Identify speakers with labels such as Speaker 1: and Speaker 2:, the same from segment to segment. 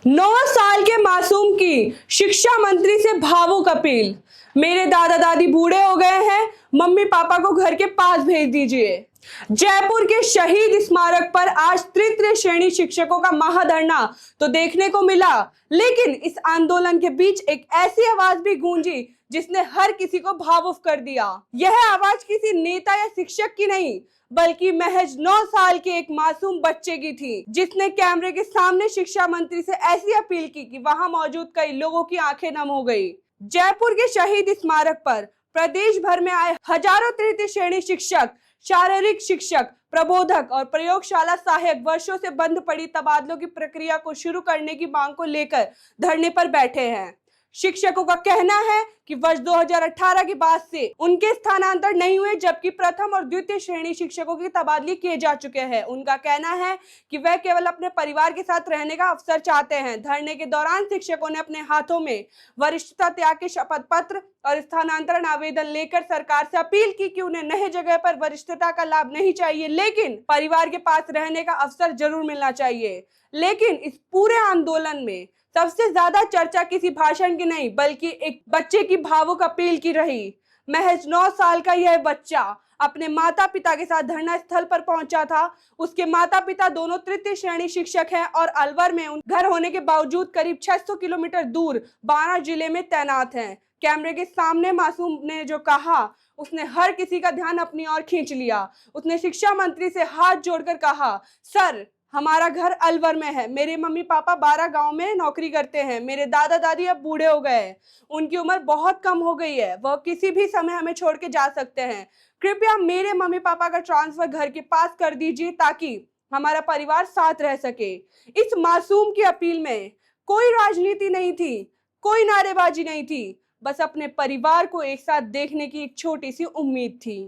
Speaker 1: 9 साल के मासूम की शिक्षा मंत्री से भावुक अपील। मेरे दादा दादी बूढ़े हो गए हैं, मम्मी पापा को घर के पास भेज दीजिए। जयपुर के शहीद स्मारक पर आज तृतीय श्रेणी शिक्षकों का महाधरना तो देखने को मिला, लेकिन इस आंदोलन के बीच एक ऐसी आवाज भी गूंजी जिसने हर किसी को भावुक कर दिया। यह आवाज किसी नेता या शिक्षक की नहीं, बल्कि महज 9 साल के एक मासूम बच्चे की थी, जिसने कैमरे के सामने शिक्षा मंत्री से ऐसी अपील की कि वहां मौजूद कई लोगों की आंखें नम हो गई। जयपुर के शहीद स्मारक पर प्रदेश भर में आए हजारों तृतीय श्रेणी शिक्षक, शारीरिक शिक्षक, प्रबोधक और प्रयोगशाला सहायक वर्षों से बंद पड़ी तबादलों की प्रक्रिया को शुरू करने की मांग को लेकर धरने पर बैठे हैं। शिक्षकों का कहना है कि वर्ष 2018 के बाद से उनके स्थानांतर नहीं हुए, जबकि प्रथम और द्वितीय श्रेणी शिक्षकों की तबादले किए जा चुके हैं। उनका कहना है कि वह केवल अपने परिवार के साथ रहने का अवसर चाहते हैं। धरने के दौरान शिक्षकों ने अपने हाथों में वरिष्ठता त्याग के शपथ पत्र और स्थानांतरण आवेदन लेकर सरकार से अपील की कि उन्हें नई जगह पर वरिष्ठता का लाभ नहीं चाहिए, लेकिन परिवार के पास रहने का अवसर जरूर मिलना चाहिए। लेकिन इस पूरे आंदोलन में सबसे ज्यादा चर्चा किसी भाषण की नहीं, बल्कि एक बच्चे की भावुक अपील की रही। महज 9 साल का यह बच्चा अपने माता पिता के साथ धरना स्थल पर पहुंचा था। उसके माता पिता दोनों तृतीय श्रेणी शिक्षक हैं और अलवर में घर होने के बावजूद करीब 600 किलोमीटर दूर 12 जिले में तैनात हैं। कैमरे के सामने मासूम ने जो कहा, उसने हर किसी का ध्यान अपनी ओर खींच लिया। उसने शिक्षा मंत्री से हाथ जोड़कर कहा, सर, हमारा घर अलवर में है। मेरे मम्मी पापा 12 गांव में नौकरी करते हैं। मेरे दादा दादी अब बूढ़े हो गए हैं, उनकी उम्र बहुत कम हो गई है, वह किसी भी समय हमें छोड़ के जा सकते हैं। कृपया मेरे मम्मी पापा का ट्रांसफर घर के पास कर दीजिए ताकि हमारा परिवार साथ रह सके। इस मासूम की अपील में कोई राजनीति नहीं थी, कोई नारेबाजी नहीं थी, बस अपने परिवार को एक साथ देखने की एक छोटी सी उम्मीद थी।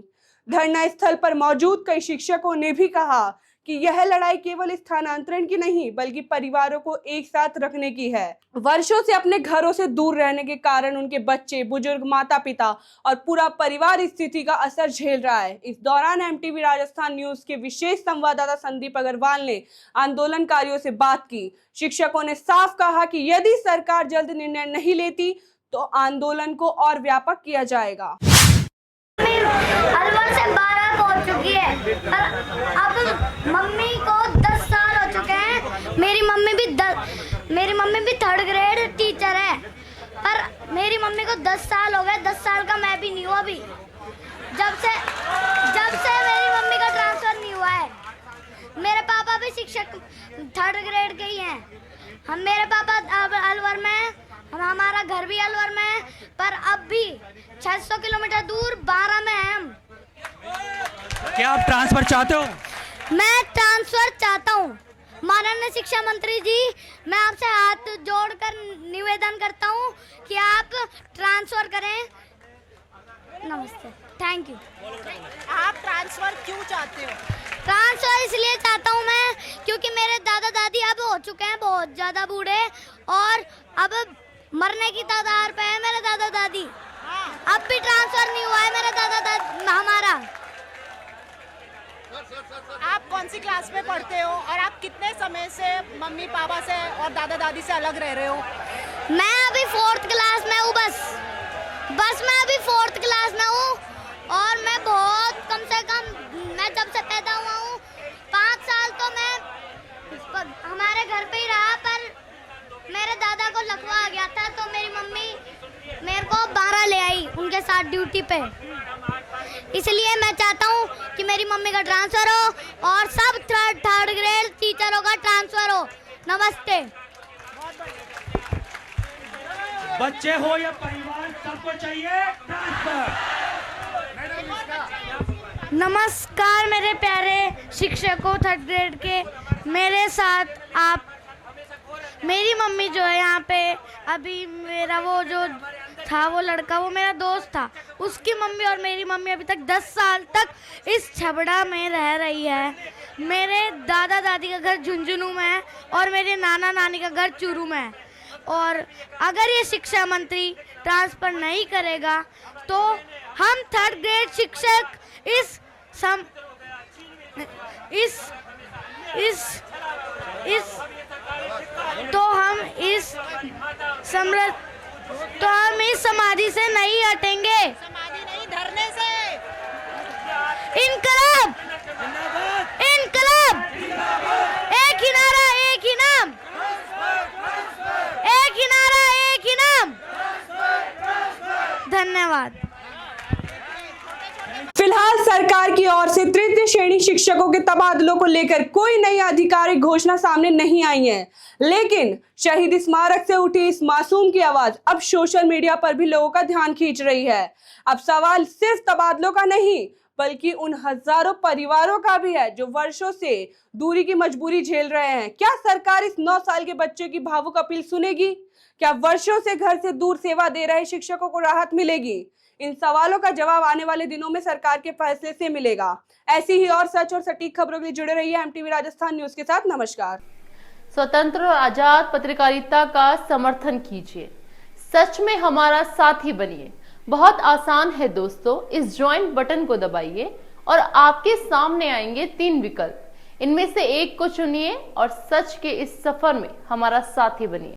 Speaker 1: धरना स्थल पर मौजूद कई शिक्षकों ने भी कहा कि यह लड़ाई केवल स्थानांतरण की नहीं, बल्कि परिवारों को एक साथ रखने की है। वर्षों से अपने घरों से दूर रहने के कारण उनके बच्चे, बुजुर्ग, माता पिता और पूरा परिवार इस स्थिति का असर झेल रहा है। इस दौरान एमटीवी राजस्थान न्यूज के विशेष संवाददाता संदीप अग्रवाल ने आंदोलनकारियों से बात की। शिक्षकों ने साफ कहा कि यदि सरकार जल्द निर्णय नहीं लेती तो आंदोलन को और व्यापक किया जाएगा।
Speaker 2: अलवर से 12 पहुंच चुकी है, पर अब मम्मी को 10 साल हो चुके हैं। मेरी मम्मी भी 3rd ग्रेड टीचर है, पर मेरी मम्मी को 10 साल हो गए। 10 साल का मैं भी नहीं हूँ अभी, जब से मेरी मम्मी का ट्रांसफर नहीं हुआ है। मेरे पापा भी शिक्षक 3rd ग्रेड के ही हैं। मेरे पापा अब अलवर में हैं, हमारा घर भी अलवर में है, पर अब भी 600 किलोमीटर दूर 12 में है हम।
Speaker 3: क्या आप ट्रांसफर चाहते हो?
Speaker 2: मैं ट्रांसफर चाहता हूँ। माननीय शिक्षा मंत्री जी, मैं आपसे हाथ जोड़कर निवेदन करता हूँ कि आप ट्रांसफर करें। नमस्ते, थैंक यू।
Speaker 4: आप ट्रांसफर क्यों चाहते हो?
Speaker 2: ट्रांसफर इसलिए चाहता हूँ मैं, क्योंकि मेरे दादा दादी अब हो चुके हैं बहुत ज़्यादा बूढ़े, और अब मरने की कगार पे है मेरे दादा दादी। अब भी ट्रांसफर नहीं हुआ है मेरे दादा दादी हमारा।
Speaker 4: आप कौन सी क्लास में पढ़ते हो और आप कितने समय से मम्मी पापा से और दादा दादी से अलग रह रहे हो?
Speaker 2: मैं अभी 4th क्लास में हूँ, बस मैं अभी 4th क्लास में हूँ, और मैं बहुत कम से कम, मैं जब से पैदा हुआ हूँ 5 साल तो मैं हमारे घर पे ही रहा, पर मेरे दादा को लकवा आ गया था तो मेरी मम्मी मेरे को 12 ले आई उनके साथ ड्यूटी पे। इसलिए मैं चाहता हूँ कि मेरी मम्मी का ट्रांसफर हो और सब 3rd ग्रेड टीचरों का ट्रांसफर हो। नमस्ते।
Speaker 3: बच्चे हो या परिवार, सबको चाहिए ट्रांसफर।
Speaker 2: नमस्कार मेरे प्यारे शिक्षकों 3rd ग्रेड के, मेरे साथ आप, मेरी मम्मी जो है यहाँ पे, अभी मेरा वो जो था वो लड़का, वो मेरा दोस्त था, उसकी मम्मी और मेरी मम्मी अभी तक 10 साल तक इस छबड़ा में रह रही है। मेरे दादा दादी का घर झुंझुनू में है और मेरे नाना नानी का घर चूरू में है, और अगर ये शिक्षा मंत्री ट्रांसफर नहीं करेगा तो हम 3rd ग्रेड शिक्षक तो हम समृद्ध, तो हम इस समाधि से नहीं हटेंगे।
Speaker 4: समाधि नहीं, धरने से।
Speaker 2: इनकलाब, इनकलाब, एक ही नारा, एक ही नाम, एक ही नारा, एक ही नाम। धन्यवाद।
Speaker 1: फिलहाल सरकार की ओर से तृतीय श्रेणी शिक्षकों के तबादलों को लेकर कोई नई आधिकारिक घोषणा सामने नहीं आई है, लेकिन शहीद स्मारक से उठी इस मासूम की आवाज अब सोशल मीडिया पर भी लोगों का ध्यान खींच रही है। अब सवाल सिर्फ तबादलों का नहीं, बल्कि उन हजारों परिवारों का भी है जो वर्षों से दूरी की मजबूरी झेल रहे हैं। क्या सरकार इस 9 साल के बच्चे की भावुक अपील सुनेगी? क्या वर्षों से घर से दूर सेवा दे रहे शिक्षकों को राहत मिलेगी? इन सवालों का जवाब आने वाले दिनों में सरकार के फैसले से मिलेगा। ऐसी ही और सच और सटीक खबरों के लिए जुड़े रहिए एमटीवी राजस्थान न्यूज के साथ। नमस्कार।
Speaker 5: स्वतंत्र और आजाद पत्रकारिता का समर्थन कीजिए, सच में हमारा साथी बनिए। बहुत आसान है दोस्तों, इस ज्वाइन बटन को दबाइए और आपके सामने आएंगे 3 विकल्प। इनमें से एक को चुनिए और सच के इस सफर में हमारा साथी बनिए।